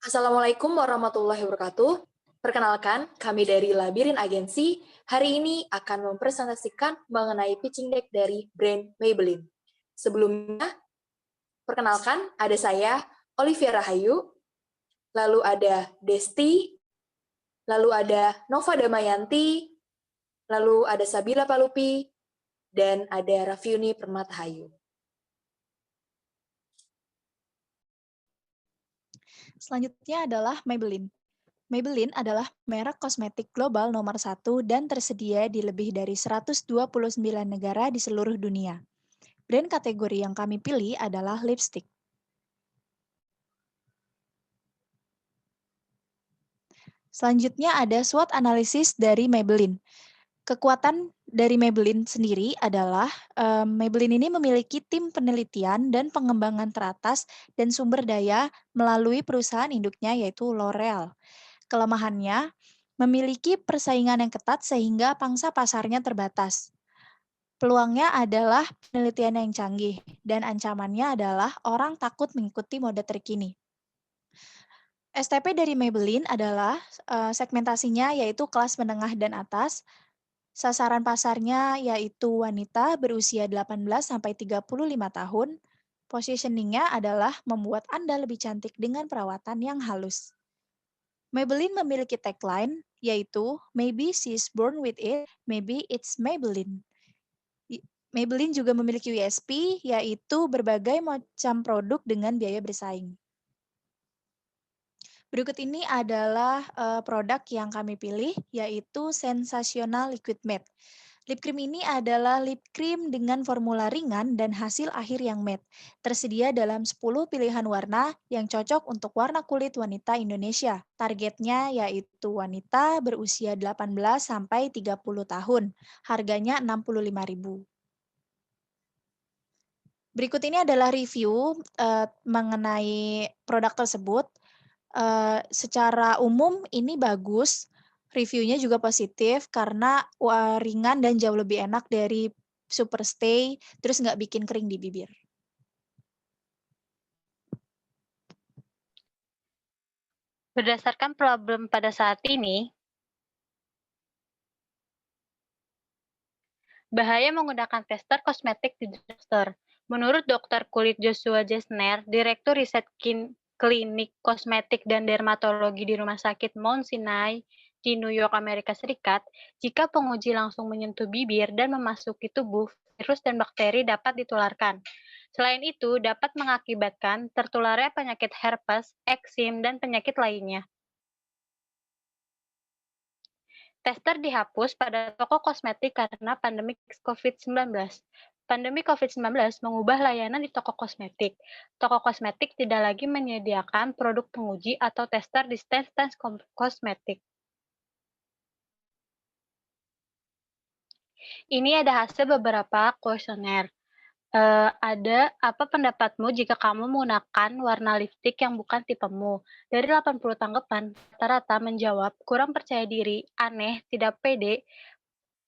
Assalamualaikum warahmatullahi wabarakatuh. Perkenalkan, kami dari Labirin Agensi hari ini akan mempresentasikan mengenai pitching deck dari brand Maybelline. Sebelumnya, perkenalkan ada saya, Olivia Rahayu, lalu ada Desti, lalu ada Nova Damayanti, lalu ada Sabila Palupi, dan ada Raffiuni Permatahayu. Selanjutnya adalah Maybelline. Maybelline adalah merek kosmetik global nomor 1 dan tersedia di lebih dari 129 negara di seluruh dunia. Brand kategori yang kami pilih adalah lipstick. Selanjutnya ada SWOT analisis dari Maybelline. Kekuatan dari Maybelline sendiri adalah Maybelline ini memiliki tim penelitian dan pengembangan teratas dan sumber daya melalui perusahaan induknya yaitu L'Oreal. Kelemahannya, memiliki persaingan yang ketat sehingga pangsa pasarnya terbatas. Peluangnya adalah penelitian yang canggih, dan ancamannya adalah orang takut mengikuti mode terkini. STP dari Maybelline adalah segmentasinya yaitu kelas menengah dan atas. Sasaran pasarnya yaitu wanita berusia 18-35 tahun. Positioningnya adalah membuat Anda lebih cantik dengan perawatan yang halus. Maybelline memiliki tagline, yaitu Maybe she's born with it, maybe it's Maybelline. Maybelline juga memiliki USP, yaitu berbagai macam produk dengan biaya bersaing. Berikut ini adalah produk yang kami pilih, yaitu Sensational Liquid Matte. Lip cream ini adalah lip cream dengan formula ringan dan hasil akhir yang matte. Tersedia dalam 10 pilihan warna yang cocok untuk warna kulit wanita Indonesia. Targetnya yaitu wanita berusia 18-30 tahun. Harganya Rp65.000. Berikut ini adalah review mengenai produk tersebut. Secara umum ini bagus, reviewnya juga positif karena ringan dan jauh lebih enak dari Superstay, terus nggak bikin kering di bibir. Berdasarkan problem pada saat ini, bahaya menggunakan tester kosmetik di drugstore. Menurut Dr. Kulit Joshua Jesner, Direktur Riset Klinik Kosmetik dan Dermatologi di Rumah Sakit Mount Sinai di New York, Amerika Serikat, jika penguji langsung menyentuh bibir dan memasuki tubuh, virus dan bakteri dapat ditularkan. Selain itu, dapat mengakibatkan tertularnya penyakit herpes, eksim, dan penyakit lainnya. Tester dihapus pada toko kosmetik karena pandemi COVID-19. Pandemi COVID-19 mengubah layanan di toko kosmetik. Toko kosmetik tidak lagi menyediakan produk penguji atau tester di stand-stand kosmetik. Ini ada hasil beberapa kuesioner. Ada apa pendapatmu jika kamu menggunakan warna lipstik yang bukan tipemu? Dari 80 tanggapan, rata-rata menjawab kurang percaya diri, aneh, tidak pede,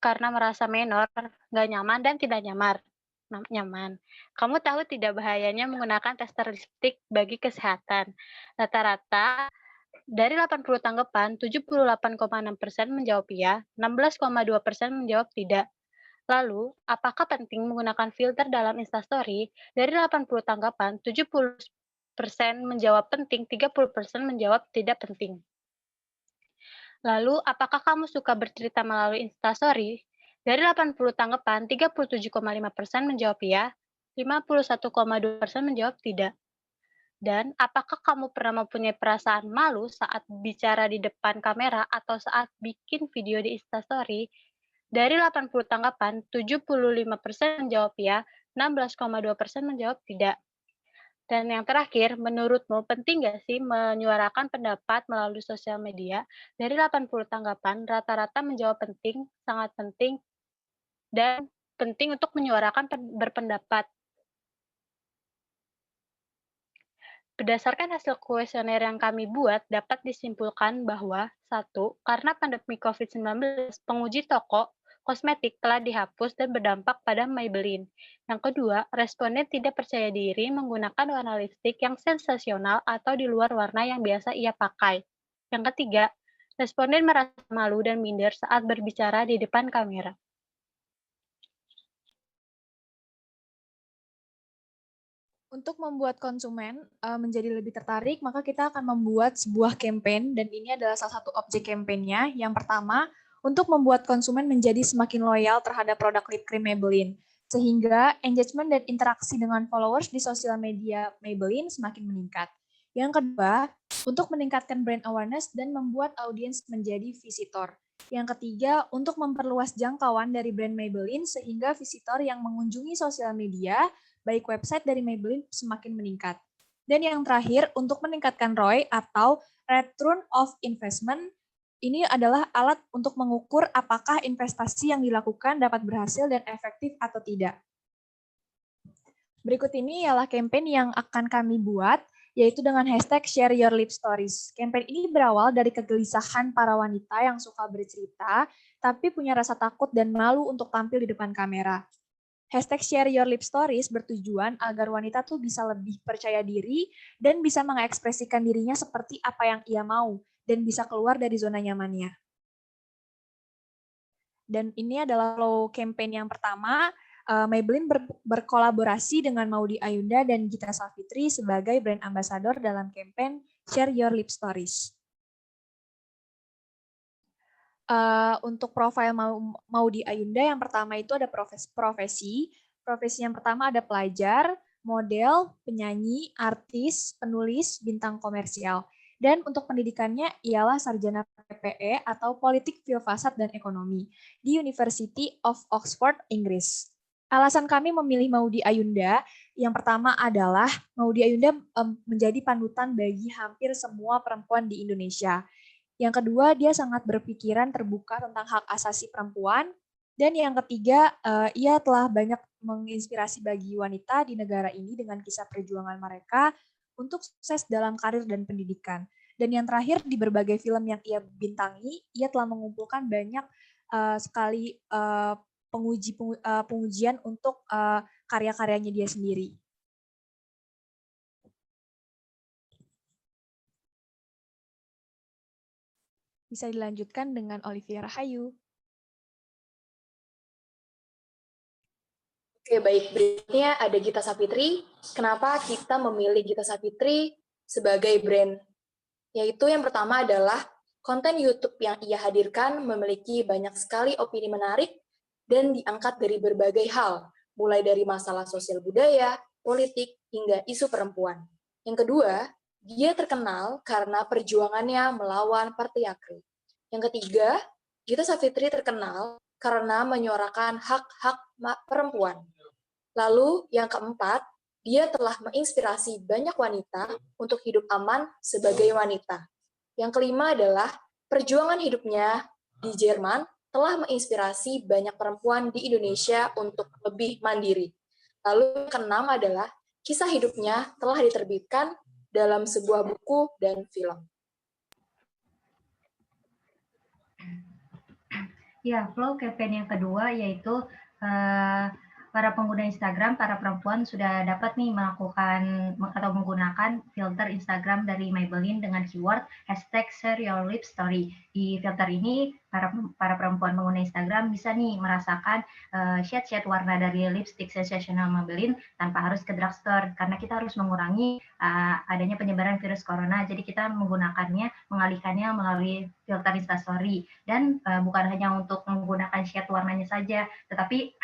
karena merasa menor, nggak nyaman, dan tidak nyaman. Kamu tahu tidak bahayanya menggunakan tester lipstik bagi kesehatan? Rata-rata dari 80 tanggapan, 78,6% menjawab iya, 16,2% menjawab tidak. Lalu, apakah penting menggunakan filter dalam Instastory? Dari 80 tanggapan, 70% menjawab penting, 30% menjawab tidak penting. Lalu, apakah kamu suka bercerita melalui Instastory? Dari 80 tanggapan, 37,5% menjawab ya, 51,2% menjawab tidak. Dan apakah kamu pernah mempunyai perasaan malu saat bicara di depan kamera atau saat bikin video di Instastory? Dari 80 tanggapan, 75% menjawab ya, 16,2% menjawab tidak. Dan yang terakhir, menurutmu penting nggak sih menyuarakan pendapat melalui sosial media? Dari 80 tanggapan, rata-rata menjawab penting, sangat penting, dan penting untuk menyuarakan berpendapat. Berdasarkan hasil kuesioner yang kami buat, dapat disimpulkan bahwa 1. Karena pandemi COVID-19, penguji toko kosmetik telah dihapus dan berdampak pada Maybelline. Yang kedua, responden tidak percaya diri menggunakan warna lipstik yang sensasional atau di luar warna yang biasa ia pakai. Yang ketiga, responden merasa malu dan minder saat berbicara di depan kamera. Untuk membuat konsumen menjadi lebih tertarik, maka kita akan membuat sebuah campaign, dan ini adalah salah satu objek campaign-nya. Yang pertama, untuk membuat konsumen menjadi semakin loyal terhadap produk lip cream Maybelline, sehingga engagement dan interaksi dengan followers di sosial media Maybelline semakin meningkat. Yang kedua, untuk meningkatkan brand awareness dan membuat audiens menjadi visitor. Yang ketiga, untuk memperluas jangkauan dari brand Maybelline sehingga visitor yang mengunjungi sosial media baik website dari Maybelline semakin meningkat. Dan yang terakhir, untuk meningkatkan ROI atau Return of Investment, ini adalah alat untuk mengukur apakah investasi yang dilakukan dapat berhasil dan efektif atau tidak. Berikut ini ialah campaign yang akan kami buat, yaitu dengan hashtag Share Your Lip Stories. Campaign ini berawal dari kegelisahan para wanita yang suka bercerita, tapi punya rasa takut dan malu untuk tampil di depan kamera. Hashtag Share Your Lip Stories bertujuan agar wanita tuh bisa lebih percaya diri dan bisa mengekspresikan dirinya seperti apa yang ia mau dan bisa keluar dari zona nyamannya. Dan ini adalah flow campaign yang pertama. Maybelline berkolaborasi dengan Maudy Ayunda dan Gita Savitri sebagai brand ambassador dalam campaign Share Your Lip Stories. Untuk profil Maudy Ayunda, yang pertama itu ada profesi. Profesi yang pertama ada pelajar, model, penyanyi, artis, penulis, bintang komersial. Dan untuk pendidikannya ialah sarjana PPE atau Politik Filsafat dan Ekonomi di University of Oxford, Inggris. Alasan kami memilih Maudy Ayunda, yang pertama adalah Maudy Ayunda menjadi panutan bagi hampir semua perempuan di Indonesia. Yang kedua, dia sangat berpikiran terbuka tentang hak asasi perempuan. Dan yang ketiga, ia telah banyak menginspirasi bagi wanita di negara ini dengan kisah perjuangan mereka untuk sukses dalam karir dan pendidikan. Dan yang terakhir, di berbagai film yang ia bintangi, ia telah mengumpulkan banyak sekali pengujian untuk karya-karyanya dia sendiri. Bisa dilanjutkan dengan Olivia Rahayu. Oke, baik. Berikutnya ada Gita Savitri. Kenapa kita memilih Gita Savitri sebagai brand? Yaitu yang pertama adalah konten YouTube yang ia hadirkan memiliki banyak sekali opini menarik dan diangkat dari berbagai hal, mulai dari masalah sosial budaya, politik, hingga isu perempuan. Yang kedua, dia terkenal karena perjuangannya melawan patriarki. Yang ketiga, Gita Savitri terkenal karena menyuarakan hak-hak perempuan. Lalu yang keempat, dia telah menginspirasi banyak wanita untuk hidup aman sebagai wanita. Yang kelima adalah perjuangan hidupnya di Jerman telah menginspirasi banyak perempuan di Indonesia untuk lebih mandiri. Lalu yang keenam adalah kisah hidupnya telah diterbitkan dalam sebuah buku dan film. Ya, flow campaign yang kedua yaitu para pengguna Instagram, para perempuan sudah dapat nih melakukan atau menggunakan filter Instagram dari Maybelline dengan keyword #ShareYourLipStory. Di filter ini, para perempuan pengguna Instagram bisa nih merasakan shade-shade warna dari lipstick sensasional Maybelline tanpa harus ke drugstore, karena kita harus mengurangi adanya penyebaran virus corona. Jadi kita mengalihkannya melalui filter Instastory. Dan bukan hanya untuk menggunakan shade warnanya saja, tetapi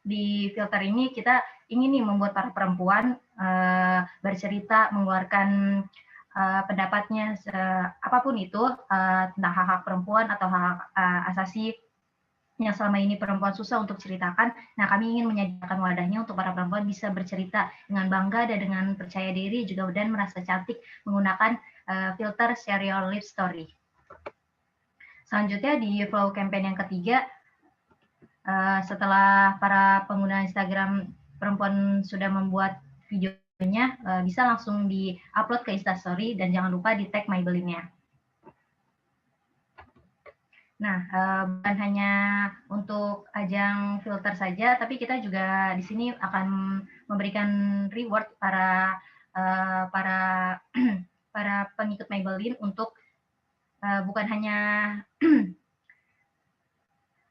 di filter ini kita ingin nih membuat para perempuan bercerita, mengeluarkan pendapatnya apapun itu tentang hak-hak perempuan atau hak asasi yang selama ini perempuan susah untuk ceritakan. Nah, kami ingin menyediakan wadahnya untuk para perempuan bisa bercerita dengan bangga dan dengan percaya diri juga, dan merasa cantik menggunakan filter Share Your Lip Story. Selanjutnya di flow campaign yang ketiga, setelah para pengguna Instagram perempuan sudah membuat videonya, bisa langsung di-upload ke Instastory dan jangan lupa di tag Maybelline-nya. Nah, bukan hanya untuk ajang filter saja, tapi kita juga di sini akan memberikan reward para para pengikut Maybelline untuk bukan hanya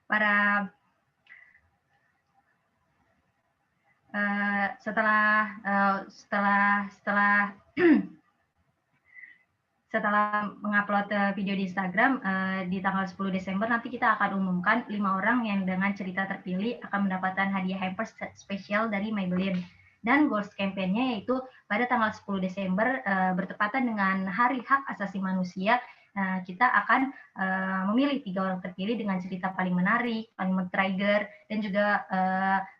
para setelah mengupload video di Instagram di tanggal 10 Desember nanti kita akan umumkan 5 orang yang dengan cerita terpilih akan mendapatkan hadiah hampers spesial dari Maybelline. Dan goals campaign-nya yaitu pada tanggal 10 Desember bertepatan dengan Hari Hak Asasi Manusia, kita akan memilih 3 orang terpilih dengan cerita paling menarik, paling men-trigger, dan juga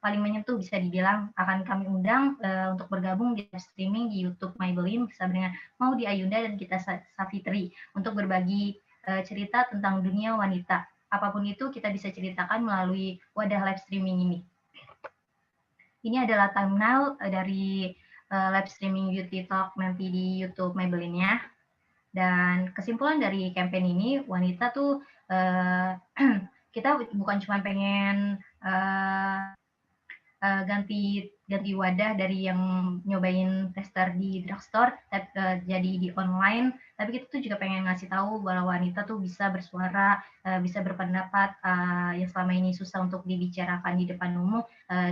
paling menyentuh bisa dibilang akan kami undang untuk bergabung di live streaming di YouTube Maybelline bersama dengan Maudy Ayunda dan Gita Savitri untuk berbagi cerita tentang dunia wanita. Apapun itu kita bisa ceritakan melalui wadah live streaming ini. Ini adalah thumbnail dari live streaming Beauty Talk nanti di YouTube Maybelline-nya. Dan kesimpulan dari campaign ini, wanita tuh kita bukan cuma pengen ganti wadah dari yang nyobain tester di drugstore jadi di online, tapi kita tuh juga pengen ngasih tahu bahwa wanita tuh bisa bersuara, bisa berpendapat yang selama ini susah untuk dibicarakan di depan umum.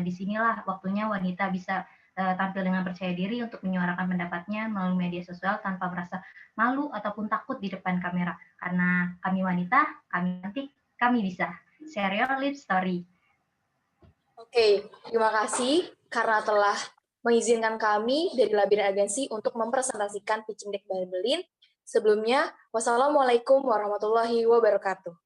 Disinilah waktunya wanita bisa tampil dengan percaya diri untuk menyuarakan pendapatnya melalui media sosial tanpa merasa malu ataupun takut di depan kamera. Karena kami wanita, kami cantik, kami bisa. Share your life story. Oke, terima kasih karena telah mengizinkan kami dari Labirin Agensi untuk mempresentasikan pitching deck Maybelline. Sebelumnya, wassalamualaikum warahmatullahi wabarakatuh.